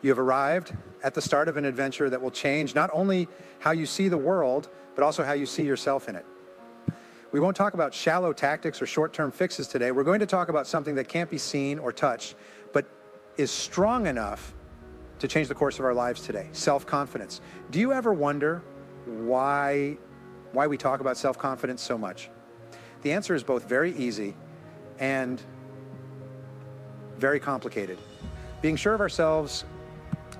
You have arrived at the start of an adventure that will change not only how you see the world, but also how you see yourself in it. We won't talk about shallow tactics or short-term fixes today. We're going to talk about something that can't be seen or touched, but is strong enough to change the course of our lives today: self-confidence. Do you ever wonder why we talk about self-confidence so much? The answer is both very easy and very complicated. Being sure of ourselves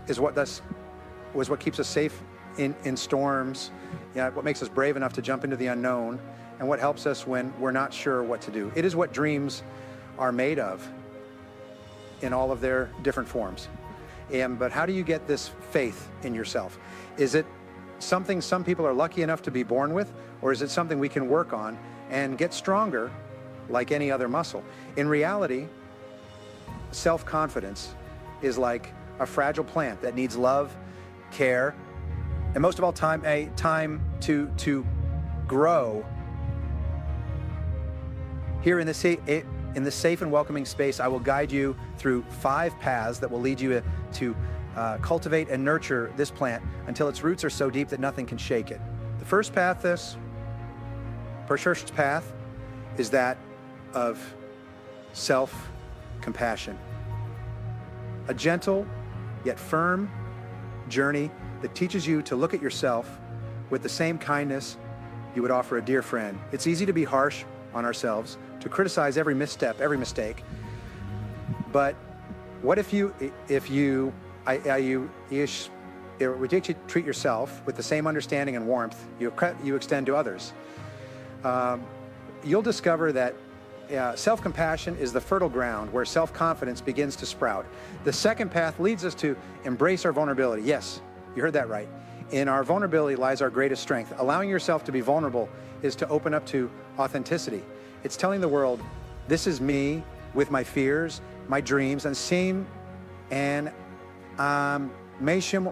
is what keeps us safe in storms, what makes us brave enough to jump into the unknown, and what helps us when we're not sure what to do. It is what dreams are made of in all of their different forms. But how do you get this faith in yourself? Is it something some people are lucky enough to be born with, or is it something we can work on and get stronger like any other muscle? In reality, self-confidence is like a fragile plant that needs love, care, and most of all time to grow. Here in this safe and welcoming space, I will guide you through 5 paths that will lead you to cultivate and nurture this plant until its roots are so deep that nothing can shake it. The first path is that of self-compassion. A gentle yet firm journey that teaches you to look at yourself with the same kindness you would offer a dear friend. It's easy to be harsh on ourselves, to criticize every misstep, every mistake. But what if you treat yourself with the same understanding and warmth you extend to others? You'll discover that self-compassion is the fertile ground where self-confidence begins to sprout. The second path leads us to embrace our vulnerability. Yes, you heard that right. In our vulnerability lies our greatest strength. Allowing yourself to be vulnerable is to open up to authenticity. It's telling the world, this is me with my fears, my dreams, and same and space and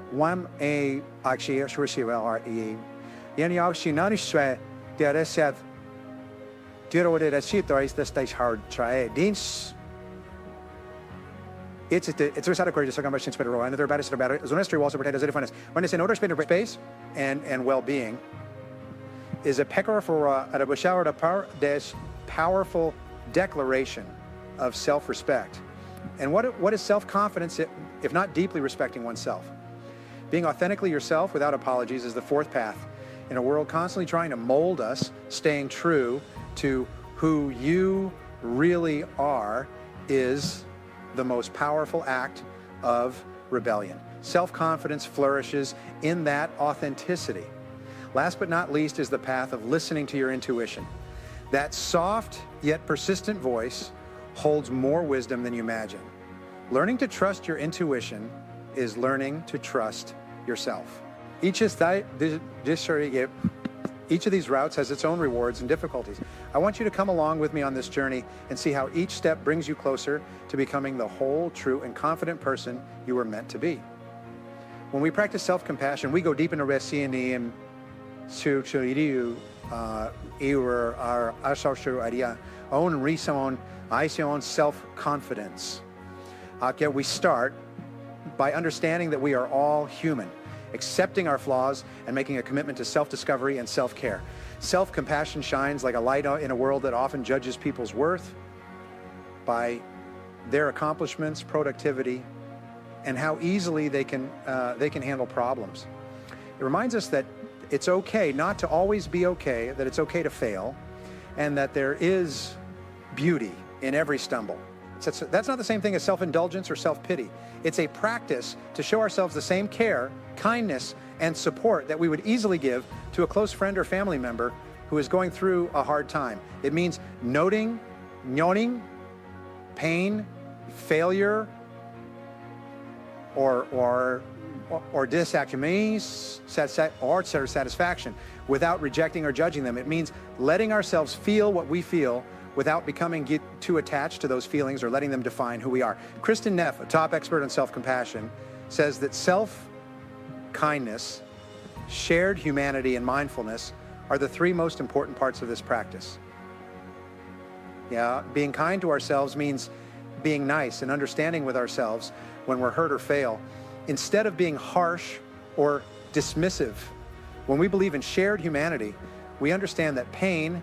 well-being is a powerful declaration of self-respect. And what is self-confidence if not deeply respecting oneself? Being authentically yourself without apologies is the fourth path. In a world constantly trying to mold us, staying true to who you really are is the most powerful act of rebellion. Self-confidence flourishes in that authenticity. Last but not least is the path of listening to your intuition. That soft yet persistent voice holds more wisdom than you imagine. Learning to trust your intuition is learning to trust yourself. Each of these routes has its own rewards and difficulties. I want you to come along with me on this journey and see how each step brings you closer to becoming the whole, true, and confident person you were meant to be. When we practice self-compassion, we go deep into Resini own self-confidence. We start by understanding that we are all human, accepting our flaws and making a commitment to self-discovery and self-care. Self-compassion shines like a light in a world that often judges people's worth by their accomplishments, productivity, and how easily they can handle problems. It reminds us that it's okay not to always be okay, that it's okay to fail, and that there is beauty in every stumble. That's not the same thing as self-indulgence or self-pity. It's a practice to show ourselves the same care, kindness, and support that we would easily give to a close friend or family member who is going through a hard time. It means noting pain, failure, or satisfaction without rejecting or judging them. It means letting ourselves feel what we feel without becoming too attached to those feelings or letting them define who we are. Kristen Neff, a top expert on self-compassion, says that self-kindness, shared humanity, and mindfulness are the 3 most important parts of this practice. Being kind to ourselves means being nice and understanding with ourselves when we're hurt or fail, instead of being harsh or dismissive. When we believe in shared humanity, we understand that pain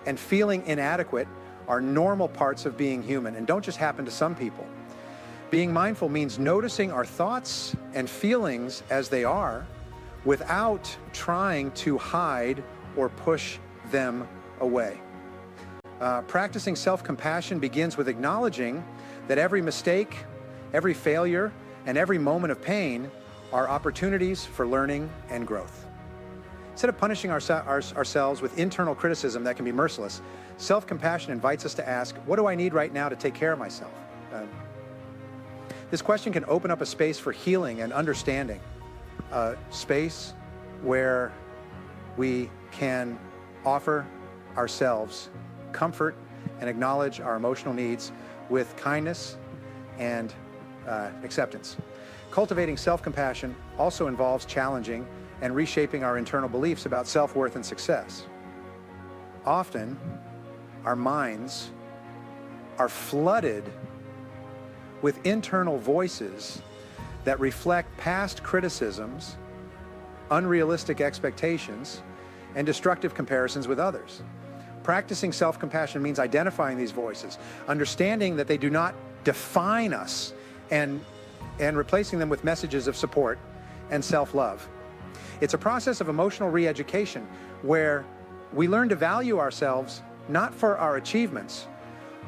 and feeling inadequate are normal parts of being human and don't just happen to some people. Being mindful means noticing our thoughts and feelings as they are without trying to hide or push them away. Practicing self-compassion begins with acknowledging that every mistake, every failure, and every moment of pain are opportunities for learning and growth. Instead of punishing ourselves with internal criticism that can be merciless, self-compassion invites us to ask, what do I need right now to take care of myself? This question can open up a space for healing and understanding, a space where we can offer ourselves comfort and acknowledge our emotional needs with kindness and acceptance. Cultivating self-compassion also involves challenging and reshaping our internal beliefs about self-worth and success. Often, our minds are flooded with internal voices that reflect past criticisms, unrealistic expectations, and destructive comparisons with others. Practicing self-compassion means identifying these voices, understanding that they do not define us, and replacing them with messages of support and self-love. It's a process of emotional re-education where we learn to value ourselves not for our achievements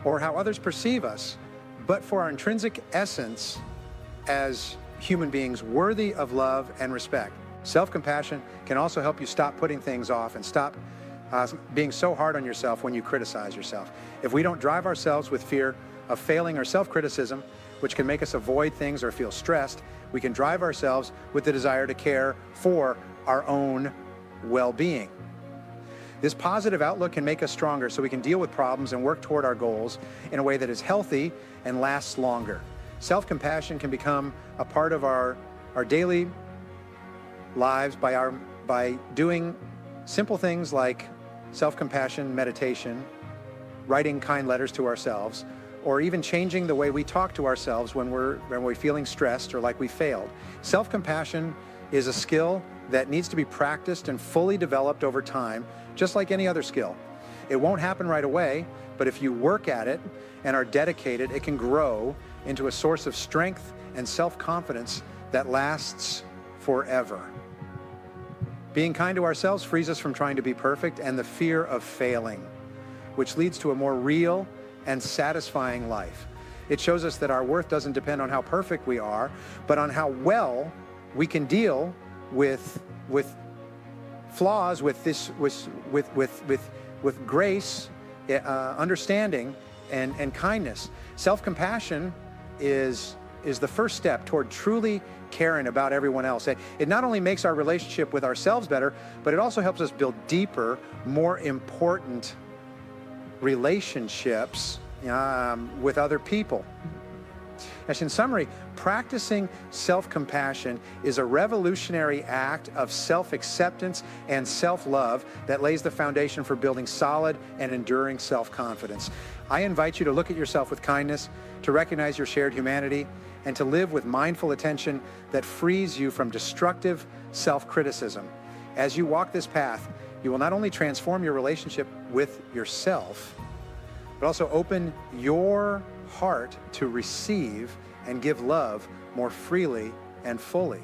or how others perceive us, but for our intrinsic essence as human beings worthy of love and respect. Self-compassion can also help you stop putting things off and stop being so hard on yourself when you criticize yourself. If we don't drive ourselves with fear of failing or self-criticism, which can make us avoid things or feel stressed, we can drive ourselves with the desire to care for our own well-being. This positive outlook can make us stronger so we can deal with problems and work toward our goals in a way that is healthy and lasts longer. Self-compassion can become a part of our daily lives by doing simple things like self-compassion meditation, writing kind letters to ourselves, or even changing the way we talk to ourselves when we're feeling stressed or like we failed. Self-compassion is a skill that needs to be practiced and fully developed over time, just like any other skill. It won't happen right away, but if you work at it and are dedicated, it can grow into a source of strength and self-confidence that lasts forever. Being kind to ourselves frees us from trying to be perfect and the fear of failing, which leads to a more real and satisfying life. It shows us that our worth doesn't depend on how perfect we are, but on how well we can deal with flaws, with grace, understanding, and kindness. Self-compassion is the first step toward truly caring about everyone else. It not only makes our relationship with ourselves better, but it also helps us build deeper, more important relationships with other people. In summary, practicing self-compassion is a revolutionary act of self-acceptance and self-love that lays the foundation for building solid and enduring self-confidence. I invite you to look at yourself with kindness, to recognize your shared humanity, and to live with mindful attention that frees you from destructive self-criticism. As you walk this path, you will not only transform your relationship with yourself, but also open your heart to receive and give love more freely and fully.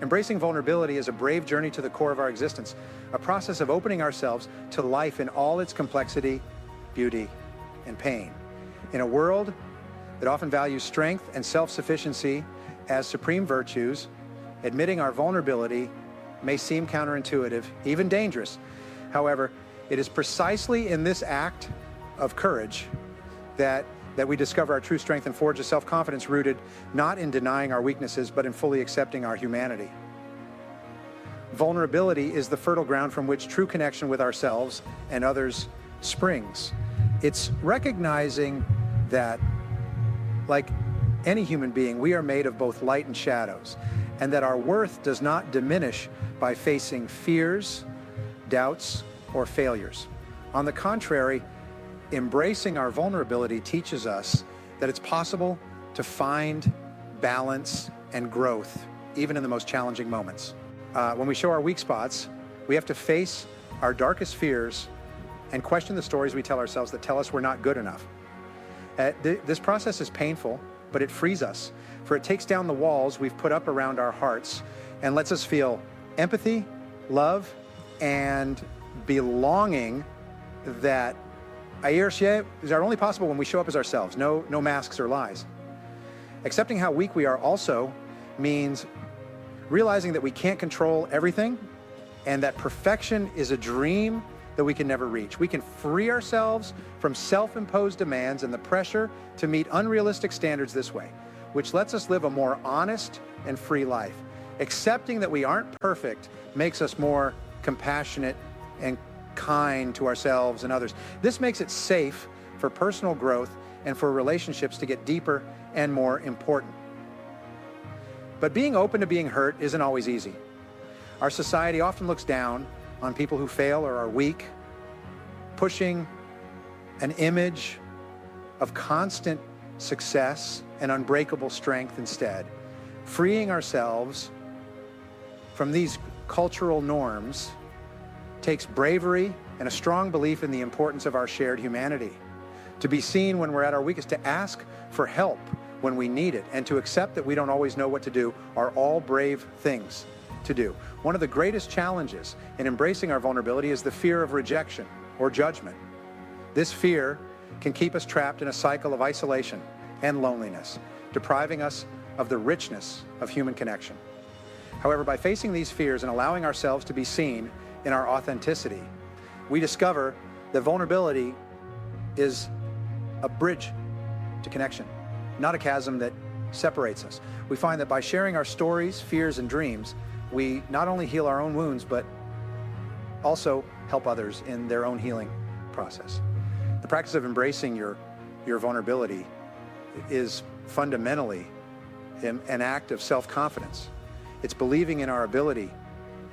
Embracing vulnerability is a brave journey to the core of our existence, a process of opening ourselves to life in all its complexity, beauty, and pain. In a world that often values strength and self-sufficiency as supreme virtues, admitting our vulnerability may seem counterintuitive, even dangerous. However, it is precisely in this act of courage that we discover our true strength and forge a self-confidence rooted not in denying our weaknesses, but in fully accepting our humanity. Vulnerability is the fertile ground from which true connection with ourselves and others springs. It's recognizing that, like any human being, we are made of both light and shadows, and that our worth does not diminish by facing fears, doubts, or failures. On the contrary, embracing our vulnerability teaches us that it's possible to find balance and growth, even in the most challenging moments. When we show our weak spots, we have to face our darkest fears and question the stories we tell ourselves that tell us we're not good enough. This process is painful, but it frees us, for it takes down the walls we've put up around our hearts and lets us feel empathy, love, and belonging that are only possible when we show up as ourselves, no masks or lies. Accepting how weak we are also means realizing that we can't control everything and that perfection is a dream that we can never reach. We can free ourselves from self-imposed demands and the pressure to meet unrealistic standards this way, which lets us live a more honest and free life. Accepting that we aren't perfect makes us more compassionate and kind to ourselves and others. This makes it safe for personal growth and for relationships to get deeper and more important. But being open to being hurt isn't always easy. Our society often looks down on people who fail or are weak, pushing an image of constant success and unbreakable strength instead. Freeing ourselves from these cultural norms takes bravery and a strong belief in the importance of our shared humanity. To be seen when we're at our weakest, to ask for help when we need it, and to accept that we don't always know what to do are all brave things to do. One of the greatest challenges in embracing our vulnerability is the fear of rejection or judgment. This fear can keep us trapped in a cycle of isolation and loneliness, depriving us of the richness of human connection. However, by facing these fears and allowing ourselves to be seen in our authenticity, we discover that vulnerability is a bridge to connection, not a chasm that separates us. We find that by sharing our stories, fears, and dreams, we not only heal our own wounds, but also help others in their own healing process. The practice of embracing your vulnerability is fundamentally an act of self-confidence. It's believing in our ability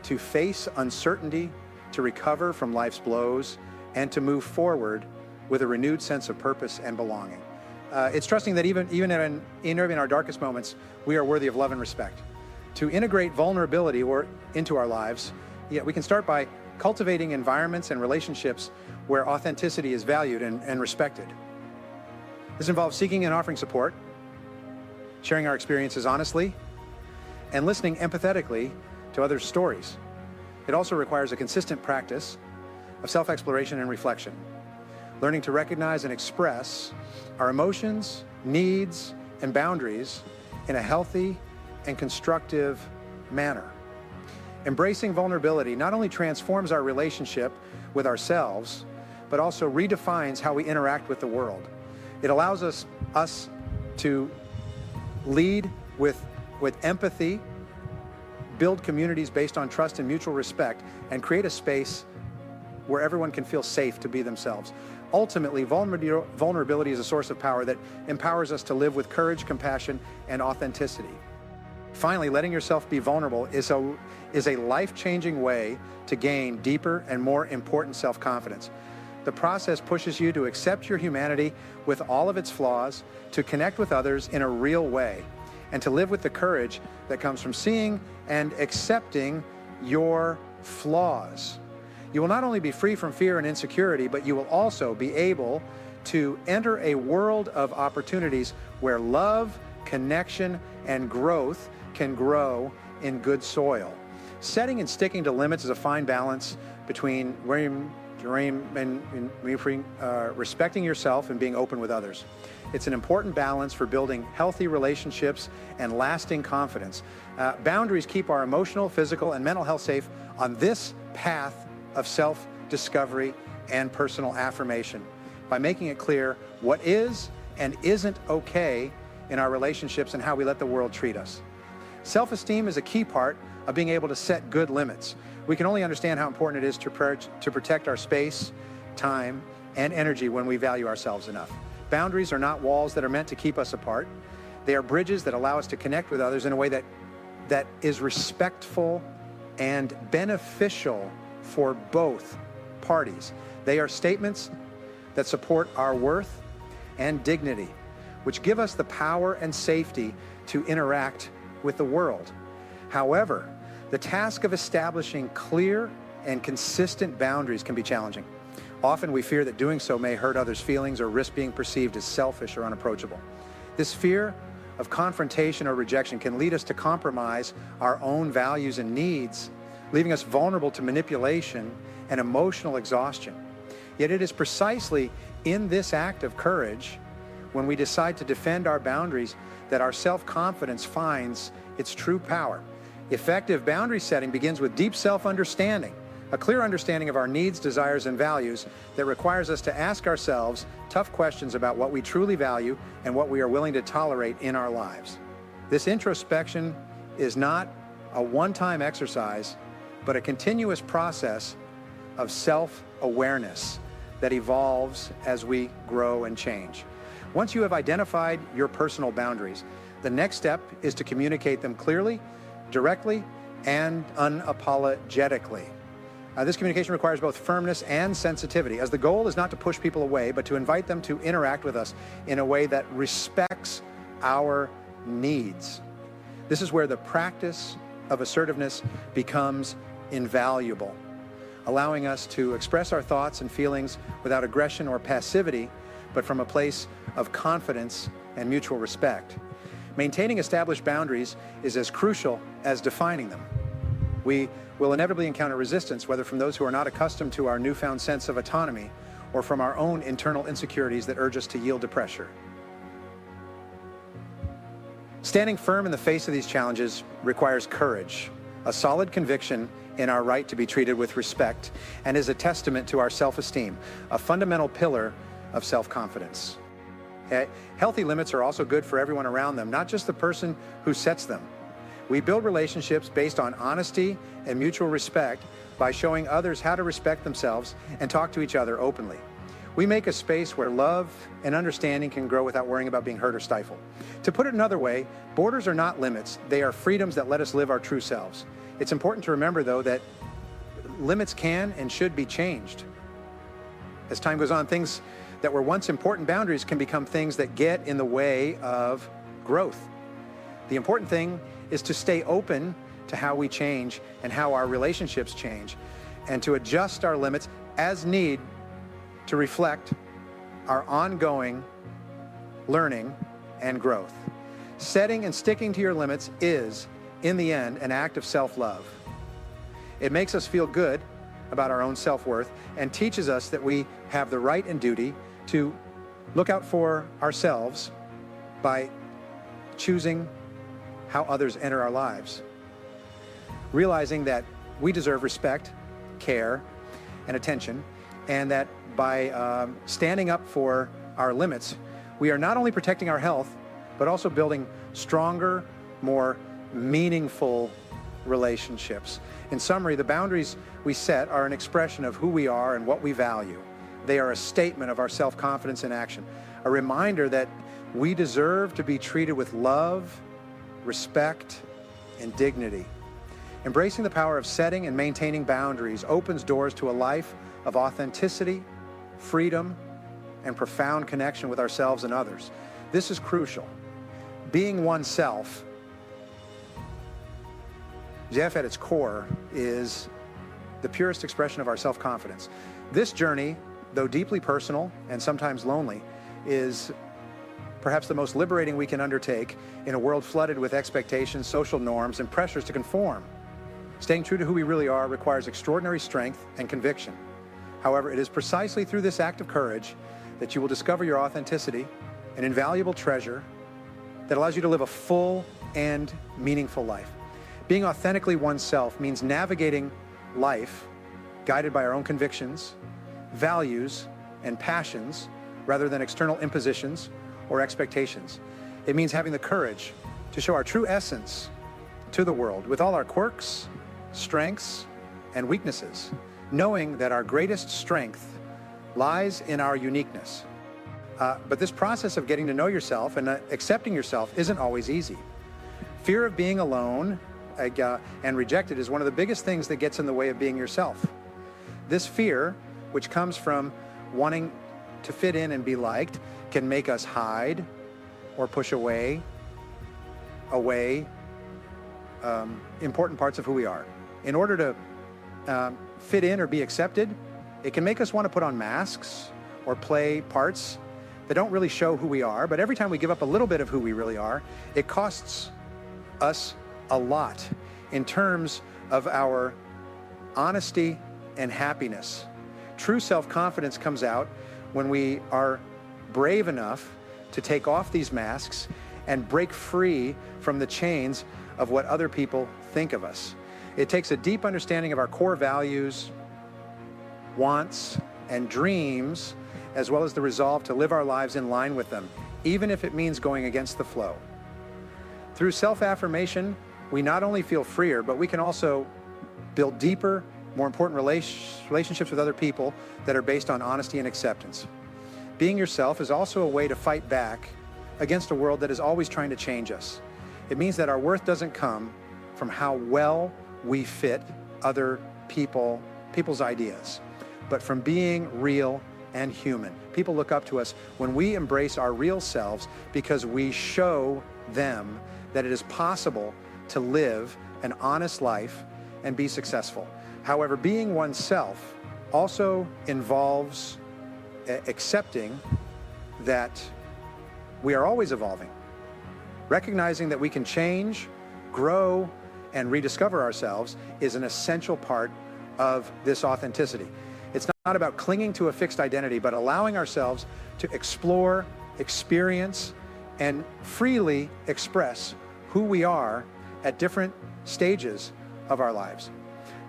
to face uncertainty, to recover from life's blows, and to move forward with a renewed sense of purpose and belonging. It's trusting that even in our darkest moments, we are worthy of love and respect. To integrate vulnerability into our lives, we can start by cultivating environments and relationships where authenticity is valued and respected. This involves seeking and offering support, sharing our experiences honestly, and listening empathetically to others' stories. It also requires a consistent practice of self-exploration and reflection, learning to recognize and express our emotions, needs, and boundaries in a healthy and constructive manner. Embracing vulnerability not only transforms our relationship with ourselves, but also redefines how we interact with the world. It allows us to lead with empathy, build communities based on trust and mutual respect, and create a space where everyone can feel safe to be themselves. Ultimately, vulnerability is a source of power that empowers us to live with courage, compassion, and authenticity. Finally, letting yourself be vulnerable is a life-changing way to gain deeper and more important self-confidence. The process pushes you to accept your humanity with all of its flaws, to connect with others in a real way, and to live with the courage that comes from seeing and accepting your flaws. You will not only be free from fear and insecurity, but you will also be able to enter a world of opportunities where love, connection, and growth can grow in good soil. Setting and sticking to limits is a fine balance between respecting yourself and being open with others. It's an important balance for building healthy relationships and lasting confidence. Boundaries keep our emotional, physical, and mental health safe on this path of self-discovery and personal affirmation by making it clear what is and isn't okay in our relationships and how we let the world treat us. Self-esteem is a key part of being able to set good limits. We can only understand how important it is to protect our space, time, and energy when we value ourselves enough. Boundaries are not walls that are meant to keep us apart. They are bridges that allow us to connect with others in a way that is respectful and beneficial for both parties. They are statements that support our worth and dignity, which give us the power and safety to interact with the world. However, the task of establishing clear and consistent boundaries can be challenging. Often we fear that doing so may hurt others' feelings or risk being perceived as selfish or unapproachable. This fear of confrontation or rejection can lead us to compromise our own values and needs, leaving us vulnerable to manipulation and emotional exhaustion. Yet it is precisely in this act of courage, when we decide to defend our boundaries, that our self-confidence finds its true power. Effective boundary setting begins with deep self-understanding, a clear understanding of our needs, desires, and values that requires us to ask ourselves tough questions about what we truly value and what we are willing to tolerate in our lives. This introspection is not a one-time exercise, but a continuous process of self-awareness that evolves as we grow and change. Once you have identified your personal boundaries, the next step is to communicate them clearly, directly, and unapologetically. This communication requires both firmness and sensitivity, as the goal is not to push people away, but to invite them to interact with us in a way that respects our needs. This is where the practice of assertiveness becomes invaluable, allowing us to express our thoughts and feelings without aggression or passivity, but from a place of confidence and mutual respect. Maintaining established boundaries is as crucial as defining them. We will inevitably encounter resistance, whether from those who are not accustomed to our newfound sense of autonomy or from our own internal insecurities that urge us to yield to pressure. Standing firm in the face of these challenges requires courage, a solid conviction in our right to be treated with respect, and is a testament to our self-esteem, a fundamental pillar of self-confidence. Healthy limits are also good for everyone around them, not just the person who sets them. We build relationships based on honesty and mutual respect by showing others how to respect themselves and talk to each other openly. We make a space where love and understanding can grow without worrying about being hurt or stifled. To put it another way, borders are not limits. They are freedoms that let us live our true selves. It's important to remember, though, that limits can and should be changed. As time goes on, things that were once important boundaries can become things that get in the way of growth. The important thing is to stay open to how we change and how our relationships change, and to adjust our limits as need to reflect our ongoing learning and growth. Setting and sticking to your limits is, in the end, an act of self-love. It makes us feel good about our own self-worth and teaches us that we have the right and duty to look out for ourselves by choosing how others enter our lives. Realizing that we deserve respect, care, and attention, and that by standing up for our limits, we are not only protecting our health, but also building stronger, more meaningful relationships. In summary, the boundaries we set are an expression of who we are and what we value. They are a statement of our self-confidence in action, a reminder that we deserve to be treated with love, respect, and dignity. Embracing the power of setting and maintaining boundaries opens doors to a life of authenticity, freedom, and profound connection with ourselves and others. This is crucial. Being oneself, Jeff, at its core, is the purest expression of our self-confidence. This journey, though deeply personal and sometimes lonely, is perhaps the most liberating we can undertake in a world flooded with expectations, social norms, and pressures to conform. Staying true to who we really are requires extraordinary strength and conviction. However, it is precisely through this act of courage that you will discover your authenticity, an invaluable treasure that allows you to live a full and meaningful life. Being authentically oneself means navigating life guided by our own convictions, values, and passions rather than external impositions or expectations. It means having the courage to show our true essence to the world with all our quirks, strengths, and weaknesses, knowing that our greatest strength lies in our uniqueness. But this process of getting to know yourself and accepting yourself isn't always easy. Fear of being alone and rejected is one of the biggest things that gets in the way of being yourself. This fear, which comes from wanting to fit in and be liked, can make us hide or push away, important parts of who we are. In order to fit in or be accepted, it can make us want to put on masks or play parts that don't really show who we are. But every time we give up a little bit of who we really are, it costs us a lot in terms of our honesty and happiness. True self-confidence comes out when we are brave enough to take off these masks and break free from the chains of what other people think of us. It takes a deep understanding of our core values, wants, and dreams, as well as the resolve to live our lives in line with them, even if it means going against the flow. Through self-affirmation, we not only feel freer, but we can also build deeper, more important relationships with other people that are based on honesty and acceptance. Being yourself is also a way to fight back against a world that is always trying to change us. It means that our worth doesn't come from how well we fit other people's ideas, but from being real and human. People look up to us when we embrace our real selves because we show them that it is possible to live an honest life and be successful. However, being oneself also involves accepting that we are always evolving, recognizing that we can change, grow, and rediscover ourselves is an essential part of this authenticity. It's not about clinging to a fixed identity, but allowing ourselves to explore, experience, and freely express who we are at different stages of our lives.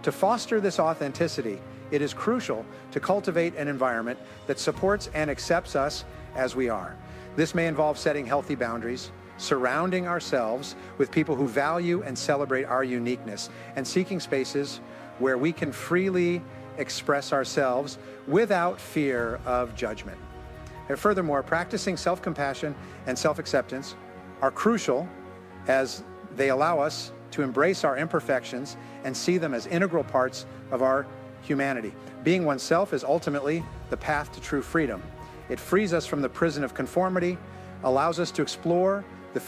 To foster this authenticity, it is crucial to cultivate an environment that supports and accepts us as we are. This may involve setting healthy boundaries, surrounding ourselves with people who value and celebrate our uniqueness, and seeking spaces where we can freely express ourselves without fear of judgment. And furthermore, practicing self-compassion and self-acceptance are crucial as they allow us to embrace our imperfections and see them as integral parts of our humanity. Being oneself is ultimately the path to true freedom. It frees us from the prison of conformity, allows us to explore the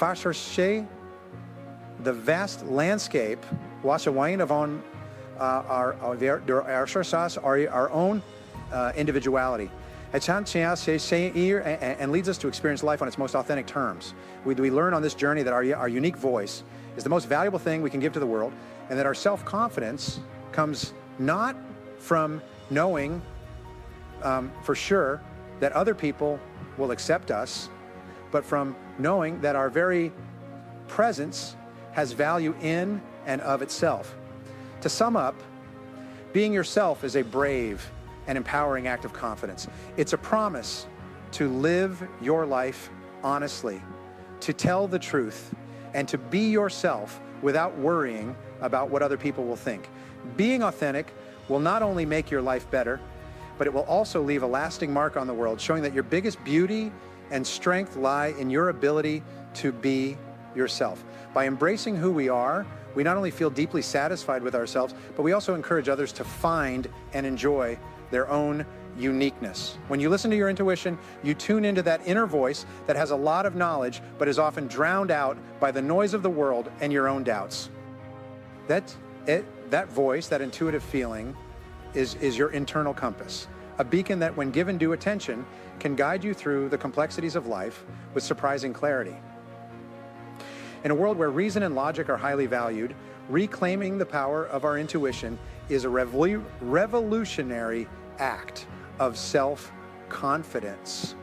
vast landscape, our own individuality. And leads us to experience life on its most authentic terms. We learn on this journey that our unique voice is the most valuable thing we can give to the world, and that our self-confidence comes not from knowing for sure that other people will accept us, but from knowing that our very presence has value in and of itself. To sum up, being yourself is a brave and empowering act of confidence. It's a promise to live your life honestly, to tell the truth, and to be yourself without worrying about what other people will think. Being authentic will not only make your life better, but it will also leave a lasting mark on the world, showing that your biggest beauty and strength lie in your ability to be yourself. By embracing who we are, we not only feel deeply satisfied with ourselves, but we also encourage others to find and enjoy their own uniqueness. When you listen to your intuition, you tune into that inner voice that has a lot of knowledge, but is often drowned out by the noise of the world and your own doubts. That voice, that intuitive feeling, is your internal compass, a beacon that, when given due attention, can guide you through the complexities of life with surprising clarity. In a world where reason and logic are highly valued, reclaiming the power of our intuition is a revolutionary act of self-confidence.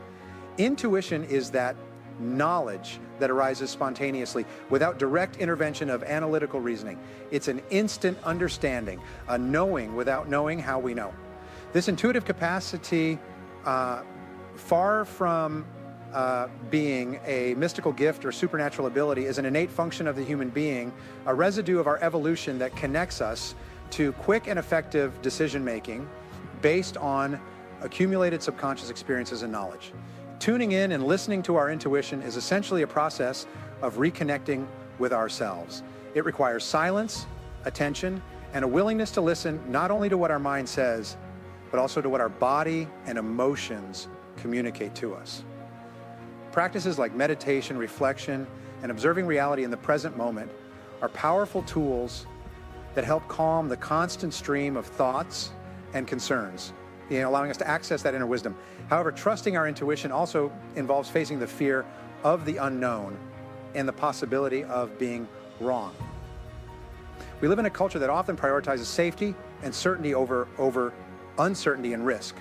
Intuition is that knowledge that arises spontaneously without direct intervention of analytical reasoning. It's an instant understanding, a knowing without knowing how we know. This intuitive capacity, far from being a mystical gift or supernatural ability, is an innate function of the human being, a residue of our evolution that connects us to quick and effective decision-making based on accumulated subconscious experiences and knowledge. Tuning in and listening to our intuition is essentially a process of reconnecting with ourselves. It requires silence, attention, and a willingness to listen not only to what our mind says, but also to what our body and emotions communicate to us. Practices like meditation, reflection, and observing reality in the present moment are powerful tools that help calm the constant stream of thoughts and concerns, allowing us to access that inner wisdom. However, trusting our intuition also involves facing the fear of the unknown and the possibility of being wrong. We live in a culture that often prioritizes safety and certainty over uncertainty and risk.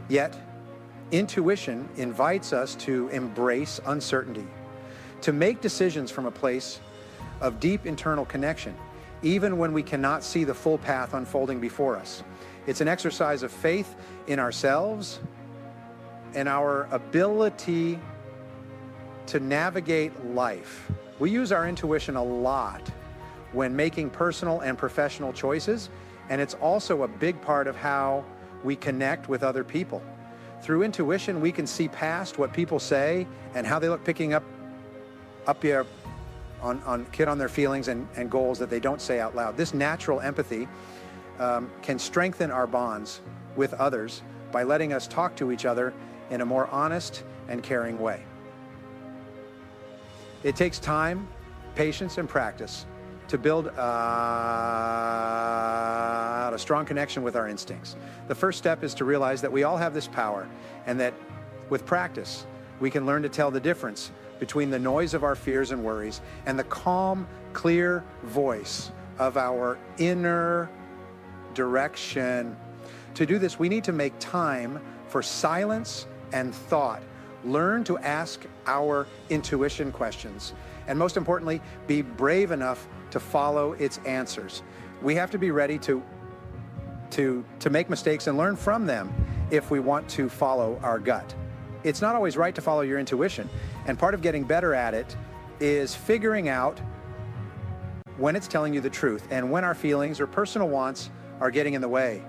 Yet, intuition invites us to embrace uncertainty, to make decisions from a place of deep internal connection, even when we cannot see the full path unfolding before us. It's an exercise of faith in ourselves and our ability to navigate life. We use our intuition a lot when making personal and professional choices, and it's also a big part of how we connect with other people. Through intuition, we can see past what people say and how they look, picking up here on their feelings and goals that they don't say out loud. This natural empathy can strengthen our bonds with others by letting us talk to each other in a more honest and caring way. It takes time, patience, and practice to build a strong connection with our instincts. The first step is to realize that we all have this power, and that with practice, we can learn to tell the difference between the noise of our fears and worries and the calm, clear voice of our inner direction. To do this, we need to make time for silence and thought. Learn to ask our intuition questions, and most importantly, be brave enough to follow its answers. We have to be ready to make mistakes and learn from them if we want to follow our gut. It's not always right to follow your intuition, and part of getting better at it is figuring out when it's telling you the truth and when our feelings or personal wants are getting in the way.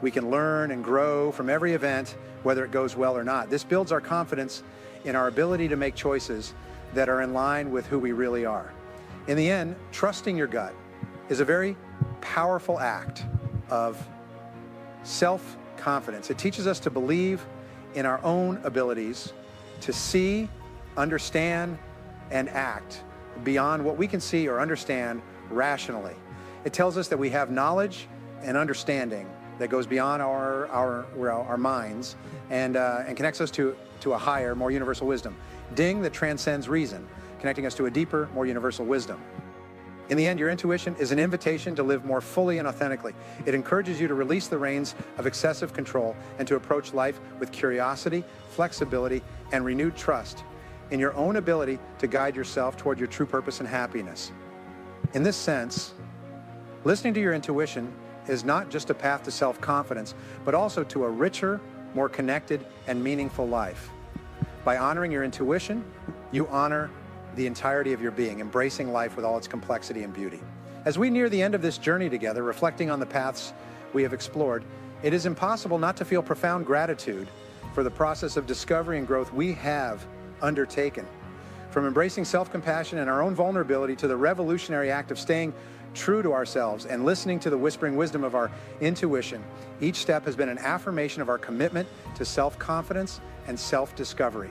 We can learn and grow from every event, whether it goes well or not. This builds our confidence in our ability to make choices that are in line with who we really are. In the end, trusting your gut is a very powerful act of self-confidence. It teaches us to believe in our own abilities to see, understand, and act beyond what we can see or understand rationally. It tells us that we have knowledge and understanding that goes beyond our minds and connects us to a higher, more universal wisdom. Ding, that transcends reason, connecting us to a deeper, more universal wisdom. In the end, your intuition is an invitation to live more fully and authentically. It encourages you to release the reins of excessive control and to approach life with curiosity, flexibility, and renewed trust in your own ability to guide yourself toward your true purpose and happiness. In this sense, listening to your intuition is not just a path to self-confidence, but also to a richer, more connected, and meaningful life. By honoring your intuition, you honor the entirety of your being, embracing life with all its complexity and beauty. As we near the end of this journey together, reflecting on the paths we have explored, it is impossible not to feel profound gratitude for the process of discovery and growth we have undertaken. From embracing self-compassion and our own vulnerability to the revolutionary act of staying true to ourselves and listening to the whispering wisdom of our intuition, each step has been an affirmation of our commitment to self-confidence and self-discovery.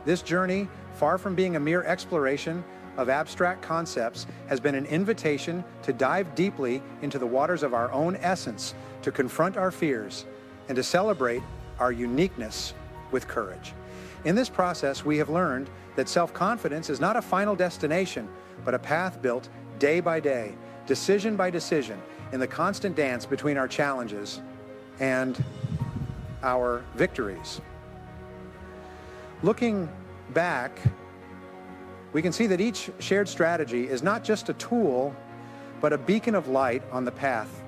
This journey, far from being a mere exploration of abstract concepts, has been an invitation to dive deeply into the waters of our own essence, to confront our fears, and to celebrate our uniqueness with courage. In this process, we have learned that self-confidence is not a final destination, but a path built day by day, decision by decision, in the constant dance between our challenges and our victories. Looking back, we can see that each shared strategy is not just a tool, but a beacon of light on the path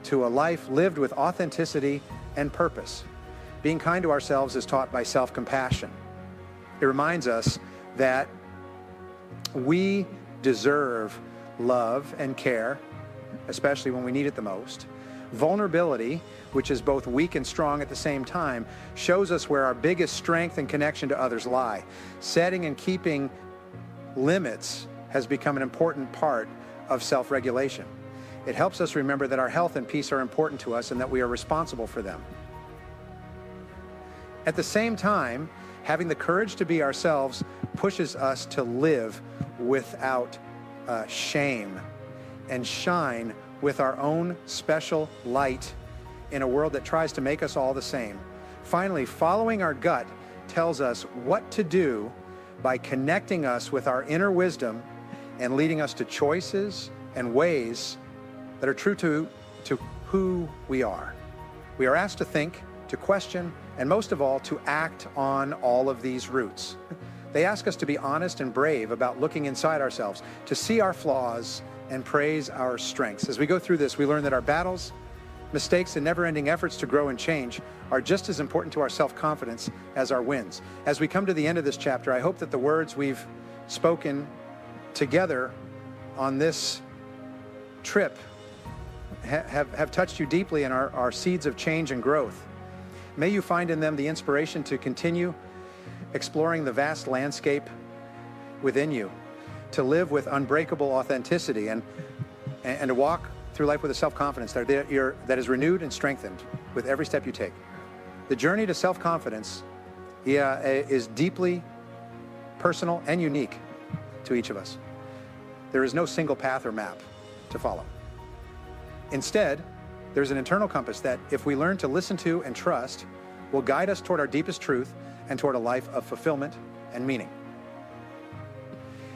to a life lived with authenticity and purpose. Being kind to ourselves is taught by self-compassion. It reminds us that we deserve love and care, especially when we need it the most. Vulnerability, which is both weak and strong at the same time, shows us where our biggest strength and connection to others lie. Setting and keeping limits has become an important part of self-regulation. It helps us remember that our health and peace are important to us and that we are responsible for them. At the same time, having the courage to be ourselves pushes us to live without shame and shine with our own special light in a world that tries to make us all the same. Finally, following our gut tells us what to do by connecting us with our inner wisdom and leading us to choices and ways that are true to who we are. We are asked to think, to question, and most of all, to act on all of these roots. They ask us to be honest and brave about looking inside ourselves, to see our flaws and praise our strengths. As we go through this, we learn that our battles, mistakes, and never-ending efforts to grow and change are just as important to our self-confidence as our wins. As we come to the end of this chapter, I hope that the words we've spoken together on this trip have touched you deeply and are seeds of change and growth. May you find in them the inspiration to continue exploring the vast landscape within you, to live with unbreakable authenticity and to walk through life with a self-confidence that is renewed and strengthened with every step you take. The journey to self-confidence is deeply personal and unique to each of us. There is no single path or map to follow. Instead, there's an internal compass that, if we learn to listen to and trust, will guide us toward our deepest truth and toward a life of fulfillment and meaning.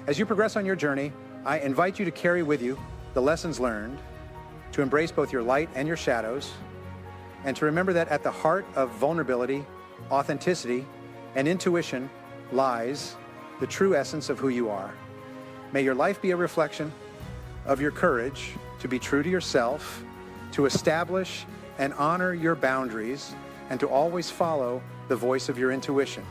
As you progress on your journey, I invite you to carry with you the lessons learned, to embrace both your light and your shadows, and to remember that at the heart of vulnerability, authenticity, and intuition lies the true essence of who you are. May your life be a reflection of your courage to be true to yourself, to establish and honor your boundaries, and to always follow the voice of your intuition.